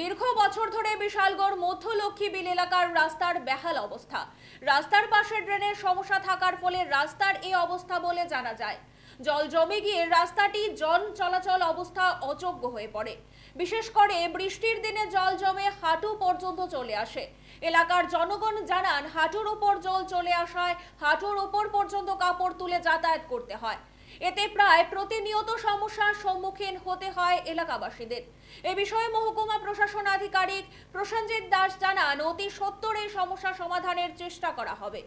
দীর্ঘ বছর ধরে বিশালগড় মধ্য লক্ষ্মীবিল এলাকার রাস্তার বেহাল অবস্থা। রাস্তার পাশে ড্রেনের সমস্যা থাকার ফলে রাস্তার এই অবস্থা বলে জানা যায়। জল জমে গিয়ে রাস্তাটি জন চলাচল অবস্থা অযোগ্য হয়ে পড়ে। বিশেষ করে বৃষ্টির দিনে জল জমে হাঁটু পর্যন্ত চলে আসে। এলাকার জনগণ জানান, হাঁটুর উপর জল চলে আসায় হাঁটুর উপর পর্যন্ত কাপড় তুলে যাতায়াত করতে হয়। এতে প্রায় প্রতিনিয়ত সমস্যার সম্মুখীন হতে হয় এলাকাবাসীদের। এ বিষয়ে মহকুমা প্রশাসন আধিকারিক প্রসেনজিৎ দাস জানান, অতি সত্বর এই সমস্যা সমাধানের চেষ্টা করা হবে।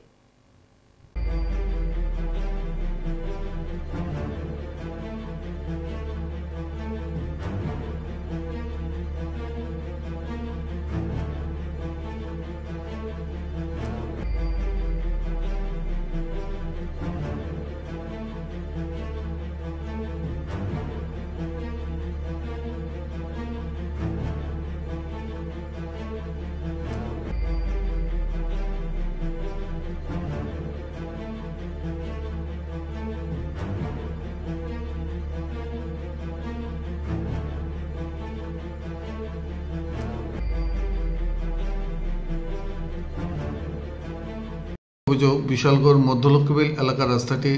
অভিযোগ, বিশালগড় মধ্য লক্ষ্মীবিল এলাকার রাস্তাটি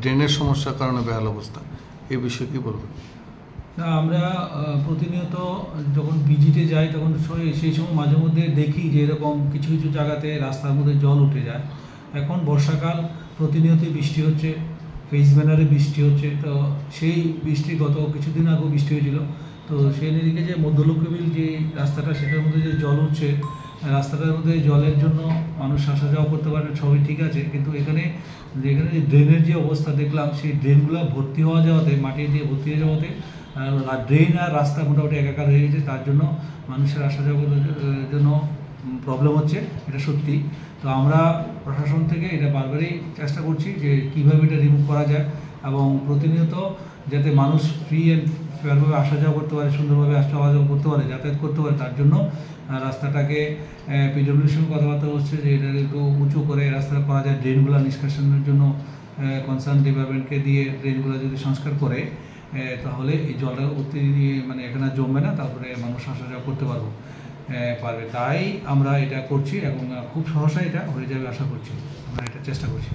ড্রেনের সমস্যার কারণে বেহাল অবস্থা। এই বিষয়ে কি বলবেন? আমরা প্রতিনিয়ত যখন ভিজিটে যাই তখন সেই সময় মাঝে মধ্যে দেখি যে এরকম কিছু কিছু জায়গাতে রাস্তার মধ্যে জল উঠে যায়। এখন বর্ষাকাল, প্রতিনিয়তই বৃষ্টি হচ্ছে, ফেস ব্যানারে বৃষ্টি হচ্ছে। তো সেই বৃষ্টি গত কিছুদিন আগেও বৃষ্টি হয়েছিল। তো সেই নিরিখে যে মধ্য লক্ষ্মীবিল যে রাস্তাটা, সেটার মধ্যে যে জল উঠছে, রাস্তাটার মধ্যে জলের জন্য মানুষ আসা যাওয়া করতে পারে, সবই ঠিক আছে, কিন্তু এখানে যে ড্রেনের যে অবস্থা দেখলাম, সেই ড্রেনগুলো ভর্তি হওয়া যাওয়াতে, মাটি দিয়ে ভর্তি হয়ে যাওয়াতে ড্রেন আর রাস্তা মোটামুটি একাকার হয়ে গেছে। তার জন্য মানুষের আসা যাওয়ার জন্য প্রবলেম হচ্ছে, এটা সত্যি। তো আমরা প্রশাসন থেকে এটা বারবারই চেষ্টা করছি যে কীভাবে এটা রিমুভ করা যায় এবং প্রতিনিয়ত যাতে মানুষ ফ্রি অ্যান্ড ফেয়ারভাবে আসা যাওয়া করতে পারে, সুন্দরভাবে চলা যাওয়া করতে পারে, যাতায়াত করতে পারে। তার জন্য রাস্তাটাকে পিডব্লিউডির সঙ্গে কথাবার্তা হচ্ছে যে এটা একটু উঁচু করে রাস্তাটা করা যায়। ড্রেনগুলো নিষ্কাশনের জন্য কনসার্ন ডিপার্টমেন্টকে দিয়ে ড্রেনগুলো যদি সংস্কার করে, তাহলে এই জলটা মানে এখানে জমবে না, তারপরে মানুষ আসা যাওয়া করতে পারবে। তাই আমরা এটা করছি এবং খুব সহসাই এটা হয়ে যাবে আশা করছি। আমরা এটা চেষ্টা করছি।